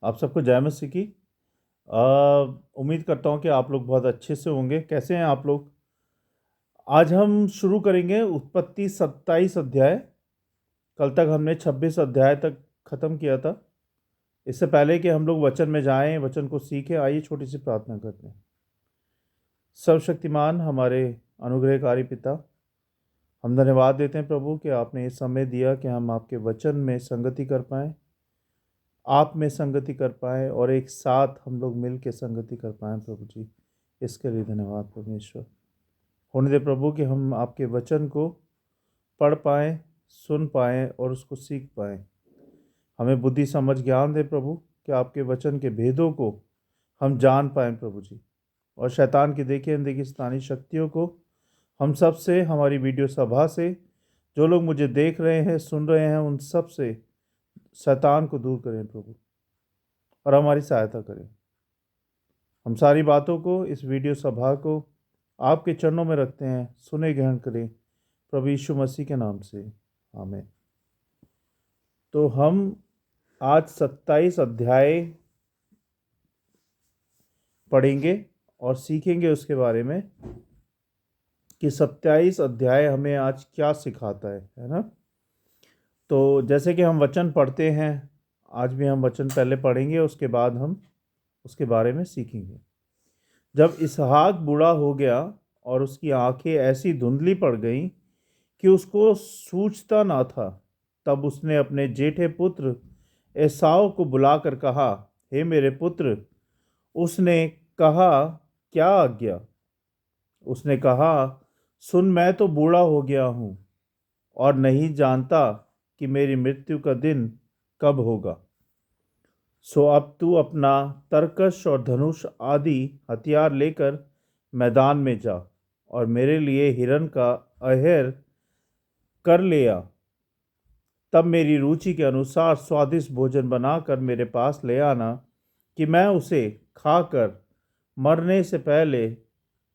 आप सबको जय मसीह की। उम्मीद करता हूँ कि आप लोग बहुत अच्छे से होंगे। कैसे हैं आप लोग? आज हम शुरू करेंगे उत्पत्ति 27 अध्याय। कल तक हमने 26 अध्याय तक ख़त्म किया था। इससे पहले कि हम लोग वचन में जाएं, वचन को सीखें, आइए छोटी सी प्रार्थना करते हैं। सर्वशक्तिमान हमारे अनुग्रहकारी पिता, हम धन्यवाद देते हैं प्रभु कि आपने ये समय दिया कि हम आपके वचन में संगति कर पाएँ, आप में संगति कर पाएँ और एक साथ हम लोग मिल के संगति कर पाएँ। प्रभु जी, इसके लिए धन्यवाद परमेश्वर। होने दे प्रभु कि हम आपके वचन को पढ़ पाएँ, सुन पाएँ और उसको सीख पाएँ। हमें बुद्धि समझ ज्ञान दे प्रभु कि आपके वचन के भेदों को हम जान पाएँ प्रभु जी। और शैतान की देखी अनदेखी स्थानीय शक्तियों को हम सब से, हमारी वीडियो सभा से, जो लोग मुझे देख रहे हैं, सुन रहे हैं, उन सब से शैतान को दूर करें प्रभु और हमारी सहायता करें। हम सारी बातों को, इस वीडियो सभा को आपके चरणों में रखते हैं। सुने ग्रहण करें प्रभु यीशु मसीह के नाम से, आमीन। तो हम आज 27 अध्याय पढ़ेंगे और सीखेंगे उसके बारे में कि 27 अध्याय हमें आज क्या सिखाता है ना। तो जैसे कि हम वचन पढ़ते हैं, आज भी हम वचन पहले पढ़ेंगे, उसके बाद हम उसके बारे में सीखेंगे। जब इसहाक बूढ़ा हो गया और उसकी आंखें ऐसी धुंधली पड़ गईं कि उसको सूझता ना था, तब उसने अपने जेठे पुत्र एसाव को बुलाकर कहा, हे मेरे पुत्र। उसने कहा, क्या आज्ञा? उसने कहा, सुन, मैं तो बूढ़ा हो गया हूँ और नहीं जानता कि मेरी मृत्यु का दिन कब होगा। सो अब तू अपना तरकश और धनुष आदि हथियार लेकर मैदान में जा और मेरे लिए हिरन का अहेर कर ले आ। तब मेरी रुचि के अनुसार स्वादिष्ट भोजन बनाकर मेरे पास ले आना कि मैं उसे खाकर मरने से पहले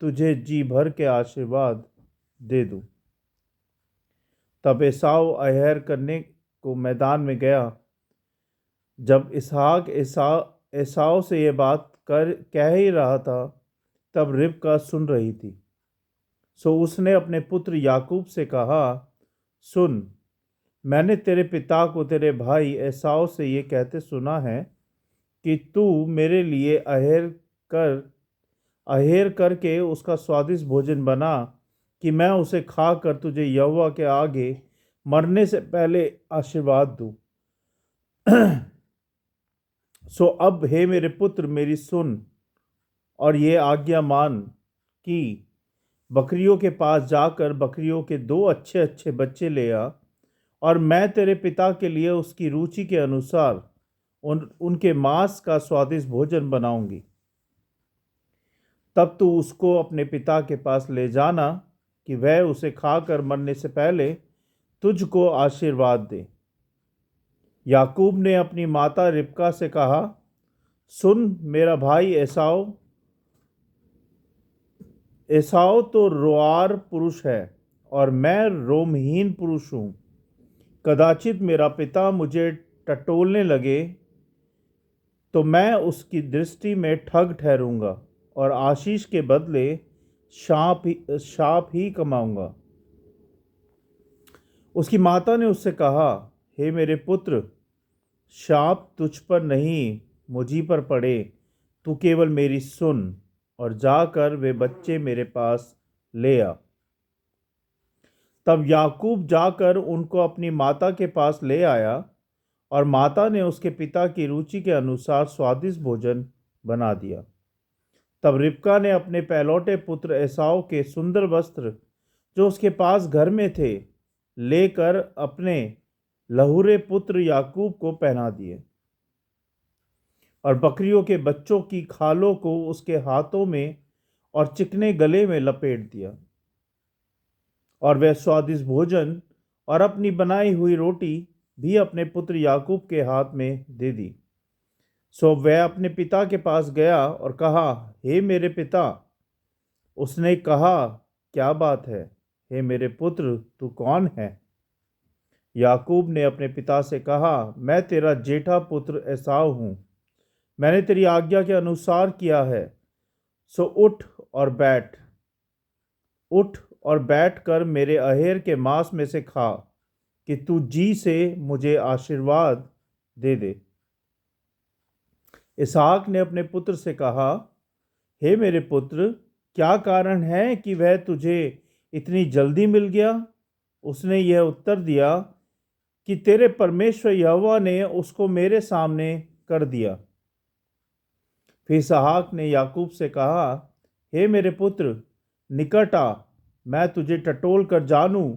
तुझे जी भर के आशीर्वाद दे दूं। तब एसाव अहेर करने को मैदान में गया। जब इसहाक एसाव से यह बात कह ही रहा था, तब रिबका सुन रही थी। सो उसने अपने पुत्र याकूब से कहा, सुन, मैंने तेरे पिता को तेरे भाई एसाव से ये कहते सुना है कि तू मेरे लिए अहेर करके उसका स्वादिष्ट भोजन बना कि मैं उसे खाकर तुझे यहोवा के आगे मरने से पहले आशीर्वाद दूं। सो अब हे मेरे पुत्र, मेरी सुन और ये आज्ञा मान कि बकरियों के पास जाकर बकरियों के 2 अच्छे अच्छे बच्चे ले आ और मैं तेरे पिता के लिए उसकी रुचि के अनुसार उनके मांस का स्वादिष्ट भोजन बनाऊंगी। तब तू उसको अपने पिता के पास ले जाना कि वह उसे खाकर मरने से पहले तुझको आशीर्वाद दे। याकूब ने अपनी माता रिबका से कहा, सुन, मेरा भाई एसाव तो रोआर पुरुष है और मैं रोमहीन पुरुष हूँ। कदाचित मेरा पिता मुझे टटोलने लगे तो मैं उसकी दृष्टि में ठग ठहरूंगा और आशीष के बदले शाप ही कमाऊंगा। उसकी माता ने उससे कहा, हे मेरे पुत्र, शाप तुझ पर नहीं मुझी पर पड़े। तू केवल मेरी सुन और जाकर वे बच्चे मेरे पास ले आ। तब याकूब जाकर उनको अपनी माता के पास ले आया और माता ने उसके पिता की रुचि के अनुसार स्वादिष्ट भोजन बना दिया। तब रिबका ने अपने पहलौठे पुत्र एसाव के सुंदर वस्त्र जो उसके पास घर में थे लेकर अपने लहुरे पुत्र याकूब को पहना दिए और बकरियों के बच्चों की खालों को उसके हाथों में और चिकने गले में लपेट दिया। और वह स्वादिष्ट भोजन और अपनी बनाई हुई रोटी भी अपने पुत्र याकूब के हाथ में दे दी। सो वह अपने पिता के पास गया और कहा, हे मेरे पिता। उसने कहा, क्या बात है? हे मेरे पुत्र, तू कौन है? याकूब ने अपने पिता से कहा, मैं तेरा जेठा पुत्र एसाव हूँ। मैंने तेरी आज्ञा के अनुसार किया है, सो उठ और बैठ कर मेरे अहेर के मांस में से खा, कि तू जी से मुझे आशीर्वाद दे दे। इसहाक ने अपने पुत्र से कहा, हे मेरे पुत्र, क्या कारण है कि वह तुझे इतनी जल्दी मिल गया? उसने यह उत्तर दिया कि तेरे परमेश्वर यहोवा ने उसको मेरे सामने कर दिया। फिर इसहाक ने याकूब से कहा, हे मेरे पुत्र, निकट आ, मैं तुझे टटोल कर जानूं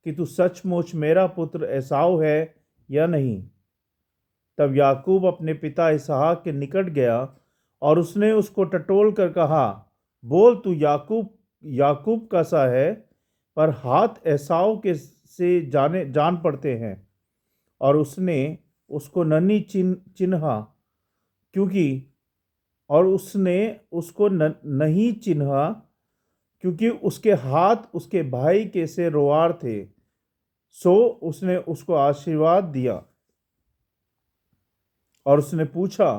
कि तू सचमुच मेरा पुत्र एसाव है या नहीं। तब याकूब अपने पिता इसहाक के निकट गया और उसने उसको टटोल कर कहा, बोल, तू याकूब याकूब का सा है, पर हाथ एसाव के से जान पड़ते हैं। और उसने उसको नन्ही चिन्हा, क्योंकि और उसने उसको नहीं चिन्हा, क्योंकि उसके हाथ उसके भाई के से रोआर थे। सो उसने उसको आशीर्वाद दिया और उसने पूछा,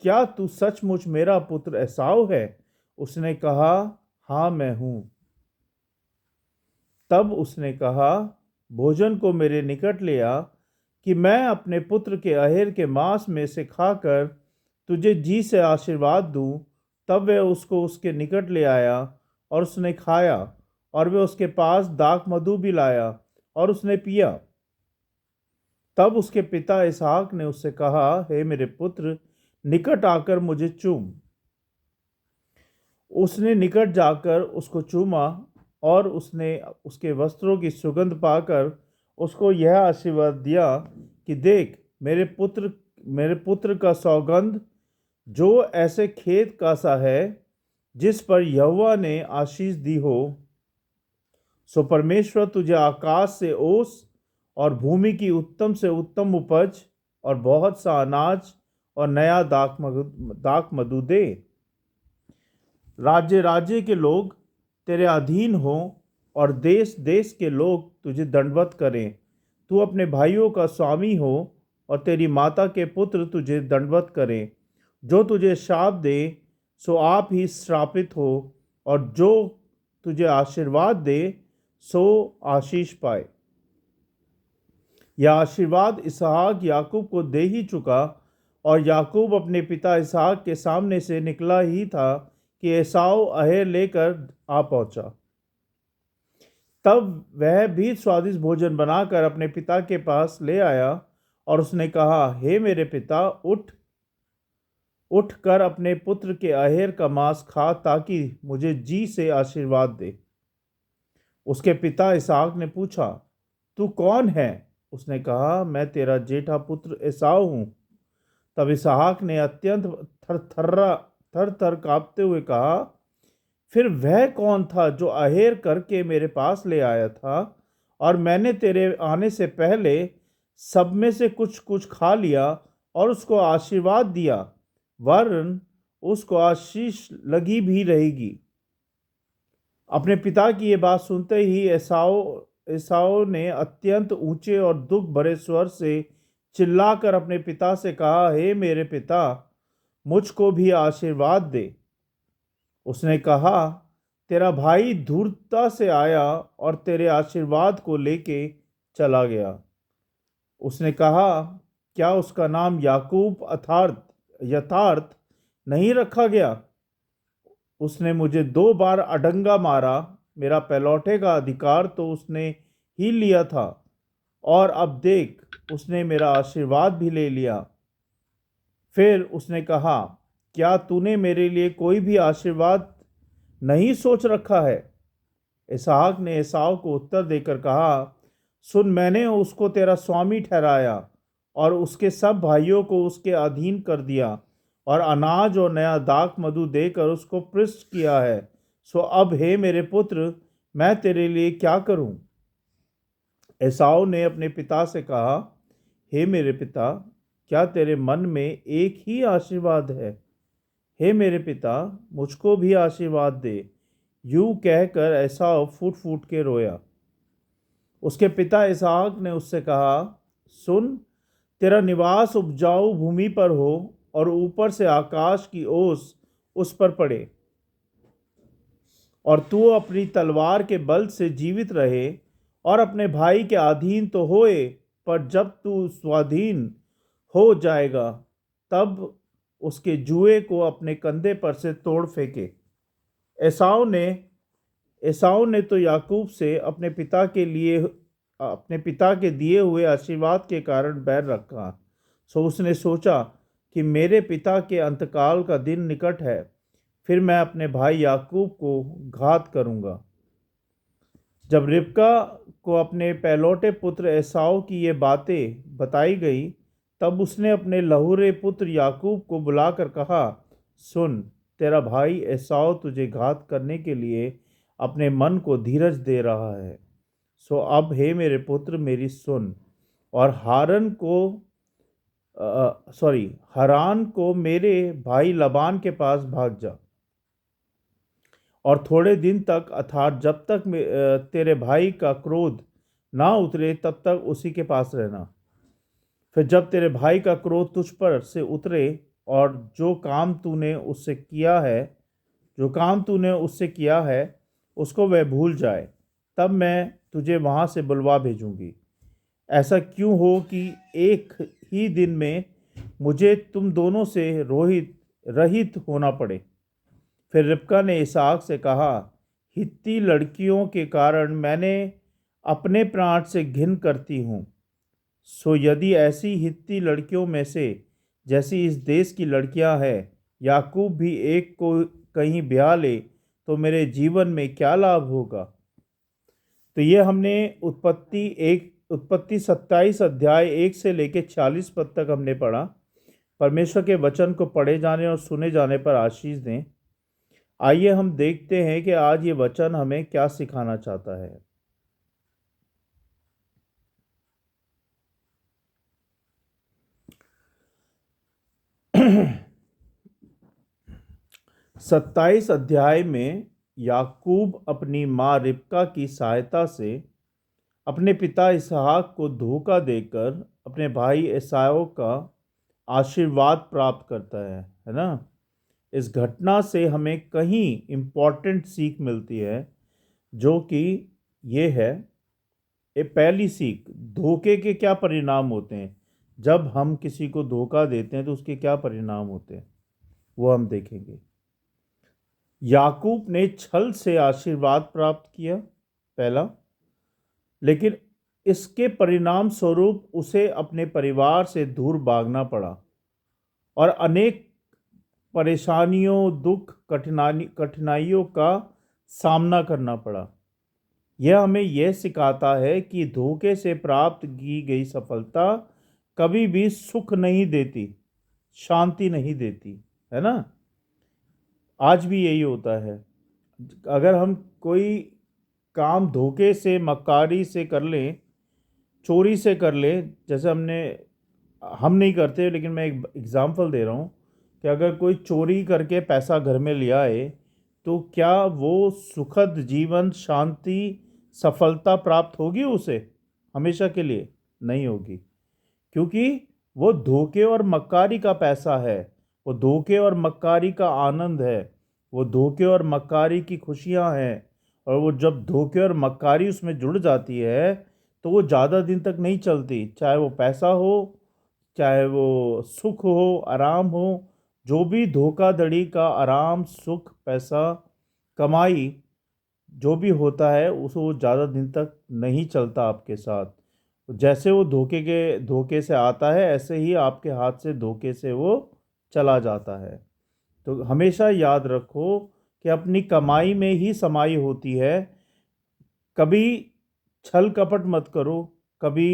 क्या तू सचमुच मेरा पुत्र एसाव है? उसने कहा, हाँ, मैं हूं। तब उसने कहा, भोजन को मेरे निकट ले आ, कि मैं अपने पुत्र के अहेर के मांस में से खाकर तुझे जी से आशीर्वाद दूं। तब वह उसको उसके निकट ले आया और उसने खाया, और वह उसके पास दाख मधु भी लाया और उसने पिया। तब उसके पिता इसहाक ने उससे कहा, हे मेरे पुत्र, निकट आकर मुझे चूम। उसने निकट जाकर उसको चूमा, और उसने उसके वस्त्रों की सुगंध पाकर उसको यह आशीर्वाद दिया कि देख, मेरे पुत्र का सौगंध जो ऐसे खेत का सा है जिस पर यहोवा ने आशीष दी हो, सो परमेश्वर तुझे आकाश से ओस और भूमि की उत्तम से उत्तम उपज और बहुत सा अनाज और नया दाख मधु दे। राज्य राज्य के लोग तेरे अधीन हों और देश देश के लोग तुझे दंडवत करें। तू अपने भाइयों का स्वामी हो और तेरी माता के पुत्र तुझे दंडवत करें। जो तुझे शाप दे सो आप ही श्रापित हो, और जो तुझे आशीर्वाद दे सो आशीष पाए। यह आशीर्वाद इसहाक याकूब को दे ही चुका, और याकूब अपने पिता इसहाक के सामने से निकला ही था कि एसाव अहेर लेकर आ पहुंचा। तब वह भी स्वादिष्ट भोजन बनाकर अपने पिता के पास ले आया, और उसने कहा, हे मेरे पिता, उठ कर अपने पुत्र के अहेर का मांस खा, ताकि मुझे जी से आशीर्वाद दे। उसके पिता इसहाक ने पूछा, तू कौन है? उसने कहा, मैं तेरा जेठा पुत्र एसाव हूं। तब इसहाक ने अत्यंत थर थर कांपते हुए कहा, फिर वह कौन था जो अहेर करके मेरे पास ले आया था, और मैंने तेरे आने से पहले सब में से कुछ कुछ खा लिया और उसको आशीर्वाद दिया, वरन उसको आशीष लगी भी रहेगी। अपने पिता की ये बात सुनते ही एसाव ने अत्यंत ऊंचे और दुख भरे स्वर से चिल्लाकर अपने पिता से कहा, हे मेरे पिता, मुझको भी आशीर्वाद दे। उसने कहा, तेरा भाई धूर्तता से आया और तेरे आशीर्वाद को लेके चला गया। उसने कहा, क्या उसका नाम याकूब अर्थात यथार्थ नहीं रखा गया? उसने मुझे 2 बार अडंगा मारा, मेरा पहलौठे का अधिकार तो उसने ही लिया था, और अब देख, उसने मेरा आशीर्वाद भी ले लिया। फिर उसने कहा, क्या तूने मेरे लिए कोई भी आशीर्वाद नहीं सोच रखा है? इसहाक ने एसाव को उत्तर देकर कहा, सुन, मैंने उसको तेरा स्वामी ठहराया और उसके सब भाइयों को उसके अधीन कर दिया, और अनाज और नया दाख मधु देकर उसको पृष्ठ किया है। सो अब हे मेरे पुत्र, मैं तेरे लिए क्या करूं? एसाव ने अपने पिता से कहा, हे मेरे पिता, क्या तेरे मन में एक ही आशीर्वाद है? हे मेरे पिता, मुझको भी आशीर्वाद दे। यूं कहकर एसाव फूट फूट के रोया। उसके पिता इसहाक ने उससे कहा, सुन, तेरा निवास उपजाऊ भूमि पर हो और ऊपर से आकाश की ओस उस पर पड़े, और तू अपनी तलवार के बल से जीवित रहे और अपने भाई के अधीन तो होए, पर जब तू स्वाधीन हो जाएगा तब उसके जुए को अपने कंधे पर से तोड़ फेंके। एसाव ने एसाव ने तो याकूब से अपने पिता के दिए हुए आशीर्वाद के कारण बैर रखा। सो उसने सोचा कि मेरे पिता के अंतकाल का दिन निकट है, फिर मैं अपने भाई याकूब को घात करूंगा। जब रिबका को अपने पहलौठे पुत्र एसाव की ये बातें बताई गई, तब उसने अपने लहुरे पुत्र याकूब को बुलाकर कहा, सुन, तेरा भाई एसाव तुझे घात करने के लिए अपने मन को धीरज दे रहा है। सो अब हे मेरे पुत्र, मेरी सुन, और हरान को मेरे भाई लबान के पास भाग जा, और थोड़े दिन तक, अर्थात जब तक तेरे भाई का क्रोध ना उतरे तब तक उसी के पास रहना। फिर जब तेरे भाई का क्रोध तुझ पर से उतरे और जो काम तूने उससे किया है उसको वह भूल जाए, तब मैं तुझे वहाँ से बुलवा भेजूंगी। ऐसा क्यों हो कि एक ही दिन में मुझे तुम दोनों से रहित होना पड़े। फिर रिबका ने इसहाक से कहा, हित्ती लड़कियों के कारण मैंने अपने प्राण से घिन करती हूँ। सो यदि ऐसी हित्ती लड़कियों में से जैसी इस देश की लड़कियां हैं, याकूब भी एक को कहीं ब्याह ले, तो मेरे जीवन में क्या लाभ होगा। तो ये हमने उत्पत्ति 27 अध्याय 1 से लेकर 46 पद तक हमने पढ़ा। परमेश्वर के वचन को पढ़े जाने और सुने जाने पर आशीष दें। आइए हम देखते हैं कि आज ये वचन हमें क्या सिखाना चाहता है। 27 अध्याय में याकूब अपनी माँ रिबका की सहायता से अपने पिता इसहाक को धोखा देकर अपने भाई एसाव का आशीर्वाद प्राप्त करता है ना। इस घटना से हमें कहीं इम्पोर्टेंट सीख मिलती है, जो कि ये है, पहली सीख, धोखे के क्या परिणाम होते हैं। जब हम किसी को धोखा देते हैं तो उसके क्या परिणाम होते हैं वो हम देखेंगे। याकूब ने छल से आशीर्वाद प्राप्त किया, पहला, लेकिन इसके परिणाम स्वरूप उसे अपने परिवार से दूर भागना पड़ा और अनेक परेशानियों, दुख, कठिनाइयों का सामना करना पड़ा। यह हमें यह सिखाता है कि धोखे से प्राप्त की गई सफलता कभी भी सुख नहीं देती, शांति नहीं देती, है ना। आज भी यही होता है। अगर हम कोई काम धोखे से, मक्कारी से कर लें, चोरी से कर लें, जैसे हम नहीं करते लेकिन मैं एक एग्जाम्पल दे रहा हूँ कि अगर कोई चोरी करके पैसा घर में ले आए, तो क्या वो सुखद जीवन, शांति, सफलता प्राप्त होगी उसे हमेशा के लिए? नहीं होगी, क्योंकि वो धोखे और मक्कारी का पैसा है, वो धोखे और मक्कारी का आनंद है, वो धोखे और मक्कारी की खुशियाँ हैं। और वो जब धोखे और मक्कारी उसमें जुड़ जाती है तो वो ज़्यादा दिन तक नहीं चलती, चाहे वो पैसा हो, चाहे वो सुख हो, आराम हो। जो भी धोखाधड़ी का आराम, सुख, पैसा, कमाई जो भी होता है उस वो ज़्यादा दिन तक नहीं चलता आपके साथ। जैसे वो धोखे से आता है, ऐसे ही आपके हाथ से धोखे से वो चला जाता है। तो हमेशा याद रखो कि अपनी कमाई में ही समाई होती है। कभी छल कपट मत करो, कभी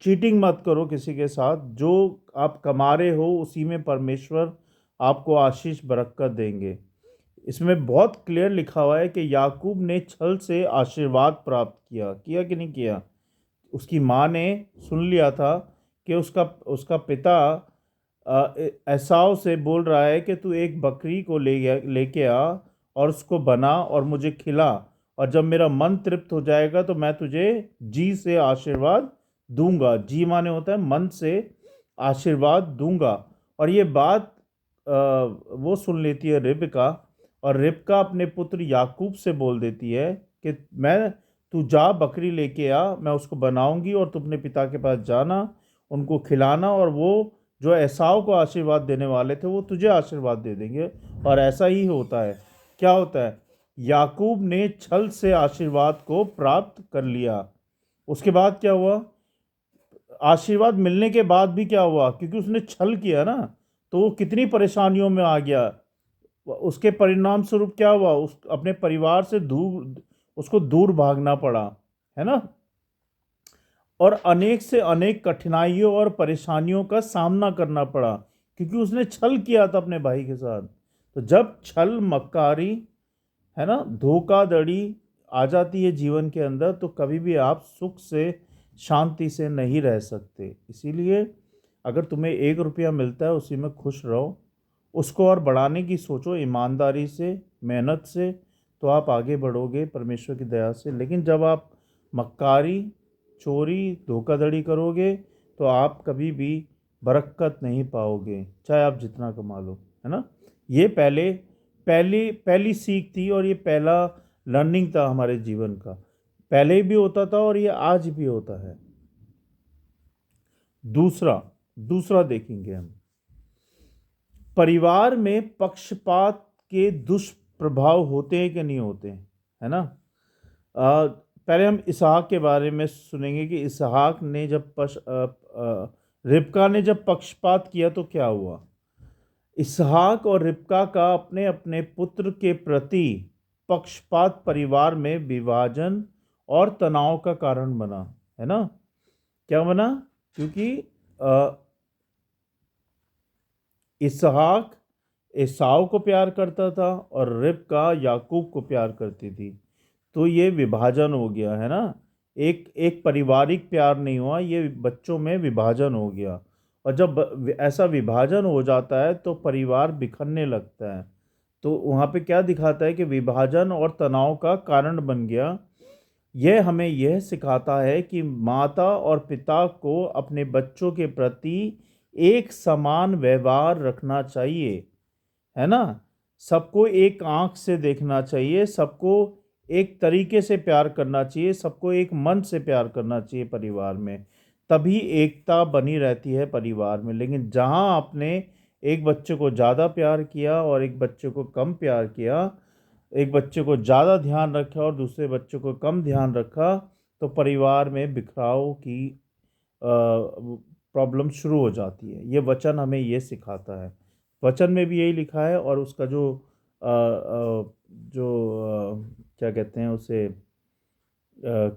चीटिंग मत करो किसी के साथ। जो आप कमा रहे हो उसी में परमेश्वर आपको आशीष बरकत देंगे। इसमें बहुत क्लियर लिखा हुआ है कि याकूब ने छल से आशीर्वाद प्राप्त किया कि नहीं किया। उसकी माँ ने सुन लिया था कि उसका पिता एसाव से बोल रहा है कि तू एक बकरी को लेके आ और उसको बना और मुझे खिला, और जब मेरा मन तृप्त हो जाएगा तो मैं तुझे जी से आशीर्वाद दूंगा। जी माने होता है मन से आशीर्वाद दूंगा। और ये बात वो सुन लेती है रिबका, और रिबका अपने पुत्र याकूब से बोल देती है कि तू जा, बकरी लेके आ, मैं उसको बनाऊंगी और तू अपने पिता के पास जाना, उनको खिलाना, और वो जो एसाव को आशीर्वाद देने वाले थे वो तुझे आशीर्वाद दे देंगे। और ऐसा ही होता है। क्या होता है? याकूब ने छल से आशीर्वाद को प्राप्त कर लिया। उसके बाद क्या हुआ? आशीर्वाद मिलने के बाद भी क्या हुआ? क्योंकि उसने छल किया ना, तो वो कितनी परेशानियों में आ गया। उसके परिणाम स्वरूप क्या हुआ? उस अपने परिवार से दूर, उसको दूर भागना पड़ा, है ना। और अनेक से अनेक कठिनाइयों और परेशानियों का सामना करना पड़ा, क्योंकि उसने छल किया था अपने भाई के साथ। तो जब छल, मक्कारी, है ना, धोखाधड़ी आ जाती है जीवन के अंदर, तो कभी भी आप सुख से, शांति से नहीं रह सकते। इसीलिए अगर तुम्हें 1 रुपया मिलता है उसी में खुश रहो, उसको और बढ़ाने की सोचो ईमानदारी से, मेहनत से, तो आप आगे बढ़ोगे परमेश्वर की दया से। लेकिन जब आप मक्कारी, चोरी, धोखाधड़ी करोगे तो आप कभी भी बरकत नहीं पाओगे, चाहे आप जितना कमा लो, है ना। ये पहली पहली सीख थी, और ये पहला लर्निंग था हमारे जीवन का। पहले भी होता था और ये आज भी होता है। दूसरा दूसरा देखेंगे हम, परिवार में पक्षपात के दुष्प्रभाव होते हैं कि नहीं होते हैं, है ना। पहले हम इसहाक के बारे में सुनेंगे कि इसहाक ने जब रिबका ने जब पक्षपात किया तो क्या हुआ। इसहाक और रिबका का अपने अपने पुत्र के प्रति पक्षपात परिवार में विभाजन और तनाव का कारण बना, है ना। क्या बना? क्योंकि इसहाक एसाव को प्यार करता था और रिबका याकूब को प्यार करती थी। तो ये विभाजन हो गया, है ना। एक एक पारिवारिक प्यार नहीं हुआ, ये बच्चों में विभाजन हो गया। और जब ऐसा विभाजन हो जाता है तो परिवार बिखरने लगता है। तो वहाँ पे क्या दिखाता है कि विभाजन और तनाव का कारण बन गया। यह हमें यह सिखाता है कि माता और पिता को अपने बच्चों के प्रति एक समान व्यवहार रखना चाहिए, है ना। सबको एक आंख से देखना चाहिए, सबको एक तरीके से प्यार करना चाहिए, सबको एक मन से प्यार करना चाहिए परिवार में। तभी एकता बनी रहती है परिवार में। लेकिन जहां आपने एक बच्चे को ज़्यादा प्यार किया और एक बच्चे को कम प्यार किया, एक बच्चे को ज़्यादा ध्यान रखा और दूसरे बच्चे को कम ध्यान रखा, तो परिवार में बिखराव की प्रॉब्लम शुरू हो जाती है। ये वचन हमें ये सिखाता है। वचन में भी यही लिखा है, और उसका क्या कहते हैं उसे,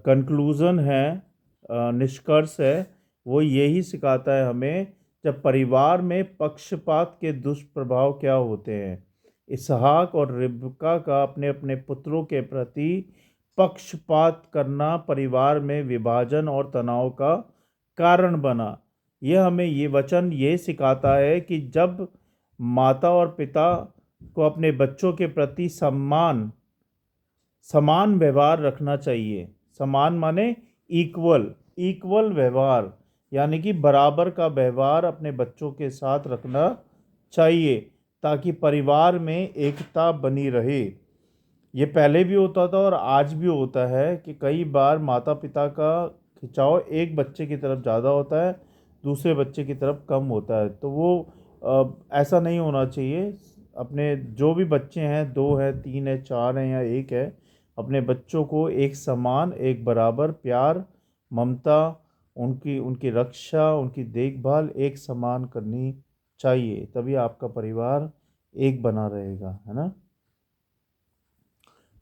कंक्लूज़न है, निष्कर्ष है, वो यही सिखाता है हमें जब परिवार में पक्षपात के दुष्प्रभाव क्या होते हैं। इसहाक और रिबका का अपने अपने पुत्रों के प्रति पक्षपात करना परिवार में विभाजन और तनाव का कारण बना। यह हमें ये वचन ये सिखाता है कि जब माता और पिता को अपने बच्चों के प्रति समान व्यवहार रखना चाहिए। समान माने इक्वल, इक्वल व्यवहार, यानी कि बराबर का व्यवहार अपने बच्चों के साथ रखना चाहिए, ताकि परिवार में एकता बनी रहे। ये पहले भी होता था और आज भी होता है कि कई बार माता पिता का खिंचाव एक बच्चे की तरफ ज़्यादा होता है, दूसरे बच्चे की तरफ कम होता है। तो वो ऐसा नहीं होना चाहिए। अपने जो भी बच्चे हैं, 2 हैं, 3 है, 4 हैं या 1 है, अपने बच्चों को एक समान, एक बराबर प्यार, ममता, उनकी उनकी रक्षा, उनकी देखभाल एक समान करनी चाहिए। तभी आपका परिवार एक बना रहेगा, है ना।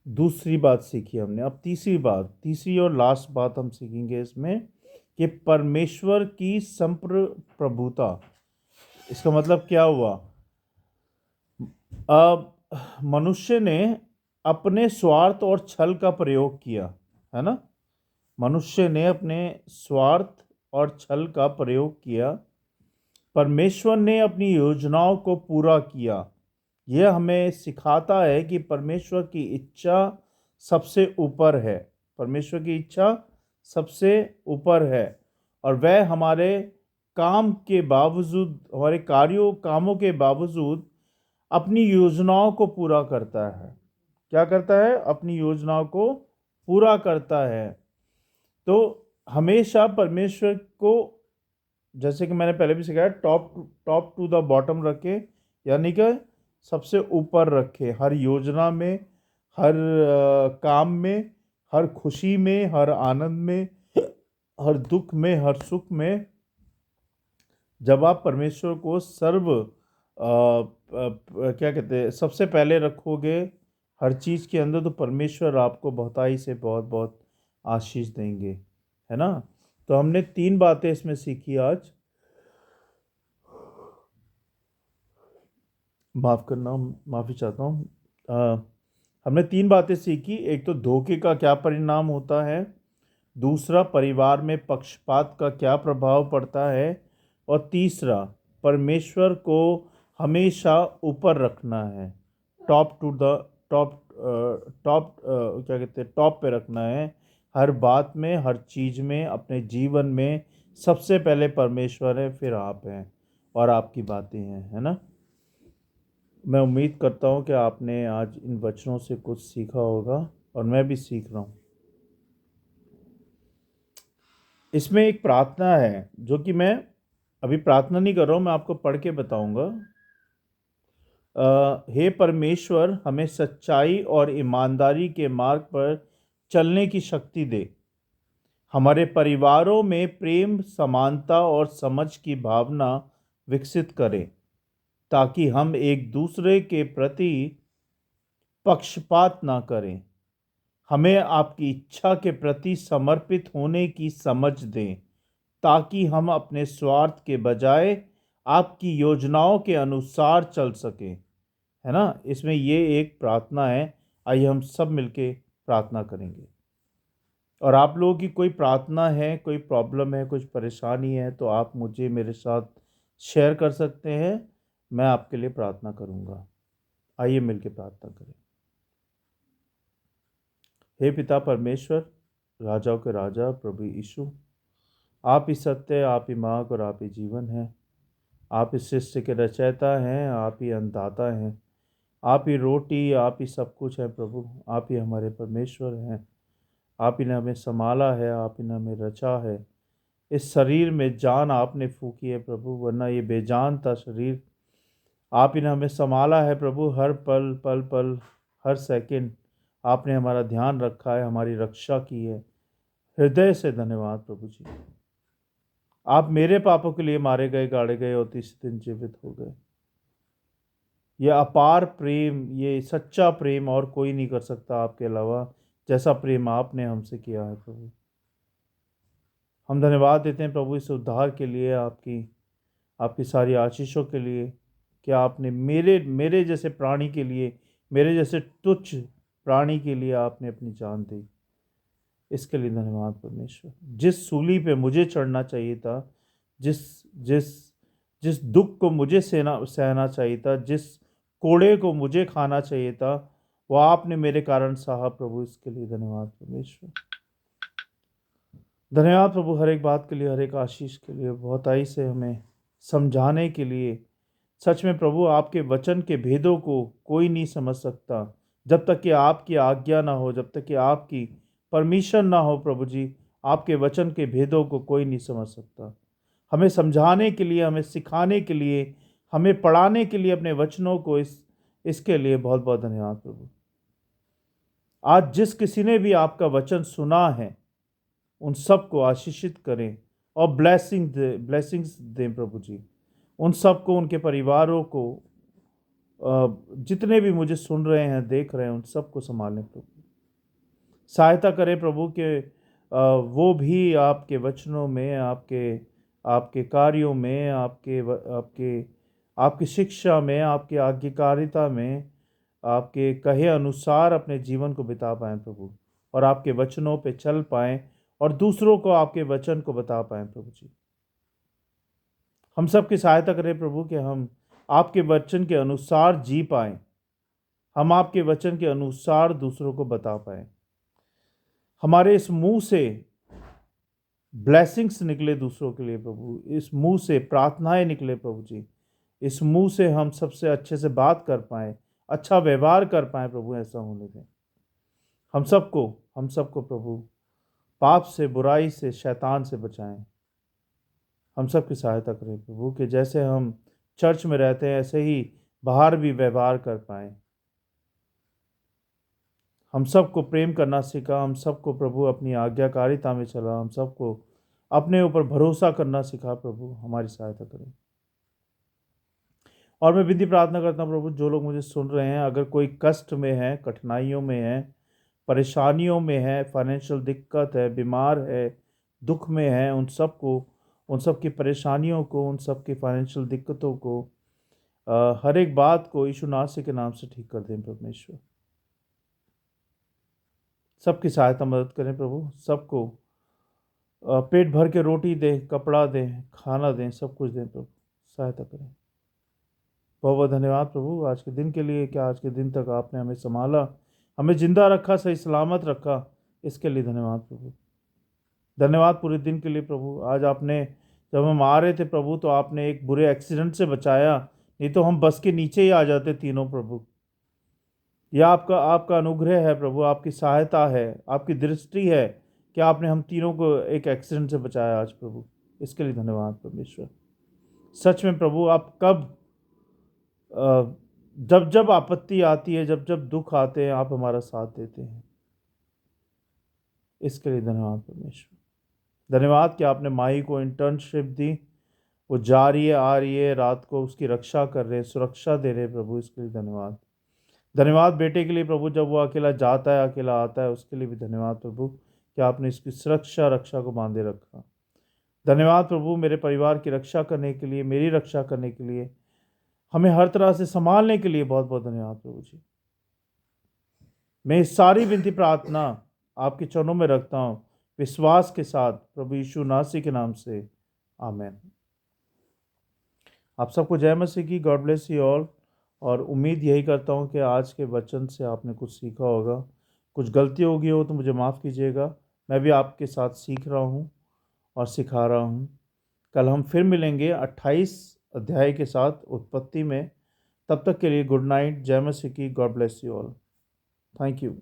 दूसरी बात सीखी हमने। अब तीसरी और लास्ट बात हम सीखेंगे इसमें, कि परमेश्वर की संप्रभुता। इसका मतलब क्या हुआ? अब मनुष्य ने अपने स्वार्थ और छल का प्रयोग किया, है ना। मनुष्य ने अपने स्वार्थ और छल का प्रयोग किया, परमेश्वर ने अपनी योजनाओं को पूरा किया। यह हमें सिखाता है कि परमेश्वर की इच्छा सबसे ऊपर है। परमेश्वर की इच्छा सबसे ऊपर है, और वह हमारे काम के बावजूद, हमारे कामों के बावजूद अपनी योजनाओं को पूरा करता है। क्या करता है? अपनी योजनाओं को पूरा करता है। तो हमेशा परमेश्वर को, जैसे कि मैंने पहले भी सिखाया, टॉप टू द बॉटम रखे, यानी कि सबसे ऊपर रखे, हर योजना में, हर काम में, हर खुशी में, हर आनंद में, हर दुख में, हर सुख में। जब आप परमेश्वर को क्या कहते हैं, सबसे पहले रखोगे हर चीज़ के अंदर, तो परमेश्वर आपको बहुताई से बहुत बहुत आशीष देंगे, है ना। तो हमने 3 बातें इसमें सीखी आज। माफ़ करना, माफ़ी चाहता हूँ। हमने 3 बातें सीखी। एक तो धोखे का क्या परिणाम होता है, दूसरा परिवार में पक्षपात का क्या प्रभाव पड़ता है, और तीसरा परमेश्वर को हमेशा ऊपर रखना है, top to the top top क्या कहते हैं, टॉप पे रखना है। हर बात में, हर चीज़ में, अपने जीवन में सबसे पहले परमेश्वर है, फिर आप हैं और आपकी बातें हैं, है ना। मैं उम्मीद करता हूँ कि आपने आज इन वचनों से कुछ सीखा होगा, और मैं भी सीख रहा हूँ। इसमें एक प्रार्थना है, जो कि मैं अभी प्रार्थना नहीं कर रहा हूँ, मैं आपको पढ़ के बताऊंगा। हे परमेश्वर, हमें सच्चाई और ईमानदारी के मार्ग पर चलने की शक्ति दे। हमारे परिवारों में प्रेम, समानता और समझ की भावना विकसित करें, ताकि हम एक दूसरे के प्रति पक्षपात ना करें। हमें आपकी इच्छा के प्रति समर्पित होने की समझ दें, ताकि हम अपने स्वार्थ के बजाय आपकी योजनाओं के अनुसार चल सकें, है ना। इसमें ये एक प्रार्थना है। आइए हम सब मिलके प्रार्थना करेंगे। और आप लोगों की कोई प्रार्थना है, कोई प्रॉब्लम है, कुछ परेशानी है, तो आप मुझे, मेरे साथ शेयर कर सकते हैं। मैं आपके लिए प्रार्थना करूंगा। आइए मिलके प्रार्थना करें। हे पिता परमेश्वर, राजाओं के राजा, प्रभु यीशु, आप ही सत्य, आप ही मार्ग और आप ही जीवन हैं। आप इस सृष्टि के रचयिता हैं, आप ही अन्नदाता हैं, आप ही रोटी, आप ही सब कुछ है प्रभु। आप ही हमारे परमेश्वर हैं। आप ही ने हमें संभाला है, आप ही ने हमें रचा है। इस शरीर में जान आपने फूकी है प्रभु, वरना ये बेजान था शरीर। आप ही ने हमें संभाला है प्रभु, हर पल पल पल, हर सेकंड आपने हमारा ध्यान रखा है, हमारी रक्षा की है। हृदय से धन्यवाद प्रभु जी। आप मेरे पापों के लिए मारे गए, गाड़े गए और तीसरे दिन जीवित हो गए। यह अपार प्रेम, ये सच्चा प्रेम और कोई नहीं कर सकता आपके अलावा, जैसा प्रेम आपने हमसे किया है प्रभु। हम धन्यवाद देते हैं प्रभु इस उद्धार के लिए, आपकी आपकी सारी आशीषों के लिए, कि आपने मेरे मेरे जैसे प्राणी के लिए, मेरे जैसे तुच्छ प्राणी के लिए आपने अपनी जान दी। इसके लिए धन्यवाद परमेश्वर। जिस सूली पे मुझे चढ़ना चाहिए था, जिस जिस जिस दुख को मुझे सहना चाहिए था, जिस कोड़े को मुझे खाना चाहिए था, वो आपने मेरे कारण सहा प्रभु। इसके लिए धन्यवाद परमेश्वर। धन्यवाद प्रभु, हर एक बात के लिए, हर एक आशीष के लिए, बहुताई से हमें समझाने के लिए। सच में प्रभु, आपके वचन के भेदों को कोई नहीं समझ सकता जब तक कि आपकी आज्ञा ना हो, जब तक कि आपकी परमिशन ना हो प्रभु जी। आपके वचन के भेदों को कोई नहीं समझ सकता। हमें समझाने के लिए, हमें सिखाने के लिए, हमें पढ़ाने के लिए अपने वचनों को, इसके लिए बहुत बहुत धन्यवाद प्रभु। आज जिस किसी ने भी आपका वचन सुना है, उन सबको आशीषित करें और ब्लेसिंग्स दें प्रभु जी। उन सबको, उनके परिवारों को, जितने भी मुझे सुन रहे हैं, देख रहे हैं, उन सबको संभालें प्रभु। सहायता करें प्रभु के वो भी आपके वचनों में, आपके आपके कार्यों में, आपके आपकी शिक्षा में, आपकी आज्ञाकारिता में, आपके कहे अनुसार अपने जीवन को बिता पाएं प्रभु, और आपके वचनों पे चल पाएं, और दूसरों को आपके वचन को बता पाएं प्रभु जी। हम सब की सहायता करें प्रभु कि हम आपके वचन के अनुसार जी पाएं, हम आपके वचन के अनुसार दूसरों को बता पाएं। हमारे इस मुंह से ब्लेसिंग्स निकले दूसरों के लिए प्रभु, इस मुंह से प्रार्थनाएं निकले प्रभु जी, इस मुंह से हम सबसे अच्छे से बात कर पाएँ, अच्छा व्यवहार कर पाएँ प्रभु, ऐसा होने दें। हम सबको प्रभु पाप से, बुराई से, शैतान से बचाएं। हम सब की सहायता करें प्रभु कि जैसे हम चर्च में रहते हैं ऐसे ही बाहर भी व्यवहार कर पाएं। हम सबको प्रेम करना सिखा, हम सबको प्रभु अपनी आज्ञाकारिता में चला, हम सबको अपने ऊपर भरोसा करना सिखा प्रभु, हमारी सहायता करें। और मैं विनती प्रार्थना करता हूँ प्रभु, जो लोग मुझे सुन रहे हैं, अगर कोई कष्ट में है, कठिनाइयों में है, परेशानियों में है, फाइनेंशियल दिक्कत है, बीमार है, दुख में है, उन सब की परेशानियों को, उन सब की फाइनेंशियल दिक्कतों को, हर एक बात को यीशु नासरी के नाम से ठीक कर दें परमेश्वर। सबकी सहायता मदद करें प्रभु, सबको पेट भर के रोटी दें, कपड़ा दें, खाना दें, सब कुछ दें प्रभु, सहायता करें। बहुत बहुत धन्यवाद प्रभु आज के दिन के लिए, क्या आज के दिन तक आपने हमें संभाला, हमें जिंदा रखा, सही सलामत रखा, इसके लिए धन्यवाद प्रभु। धन्यवाद पूरे दिन के लिए प्रभु। आज आपने, जब हम आ रहे थे प्रभु, तो आपने एक बुरे एक्सीडेंट से बचाया, नहीं तो हम बस के नीचे ही आ जाते तीनों प्रभु। यह आपका अनुग्रह है प्रभु, आपकी सहायता है, आपकी दृष्टि है कि आपने हम तीनों को एक एक्सीडेंट से बचाया आज प्रभु, इसके लिए धन्यवाद परमेश्वर। सच में प्रभु, आप कब जब जब आपत्ति आती है, जब जब दुख आते हैं, आप हमारा साथ देते हैं, इसके लिए धन्यवाद परमेश्वर। धन्यवाद कि आपने माही को इंटर्नशिप दी, वो जा रही है, आ रही है, रात को उसकी रक्षा कर रहे हैं, सुरक्षा दे रहे हैं प्रभु, इसके लिए धन्यवाद। धन्यवाद बेटे के लिए प्रभु, जब वो अकेला जाता है, अकेला आता है, उसके लिए भी धन्यवाद प्रभु कि आपने इसकी सुरक्षा, रक्षा को बांधे रखा। धन्यवाद प्रभु मेरे परिवार की रक्षा करने के लिए, मेरी रक्षा करने के लिए, हमें हर तरह से संभालने के लिए बहुत बहुत धन्यवाद प्रभु जी। मैं इस सारी विनती प्रार्थना आपके चरणों में रखता हूँ विश्वास के साथ, प्रभु यीशु नासरी के नाम से, आमीन। आप सबको जय मसीह की, गॉड ब्लेस यू ऑल। और उम्मीद यही करता हूँ कि आज के वचन से आपने कुछ सीखा होगा। कुछ गलती होगी हो तो मुझे माफ़ कीजिएगा, मैं भी आपके साथ सीख रहा हूँ और सिखा रहा हूँ। कल हम फिर मिलेंगे 28 अध्याय के साथ उत्पत्ति में। तब तक के लिए गुड नाइट, जय मसीह की, God bless you all, thank you.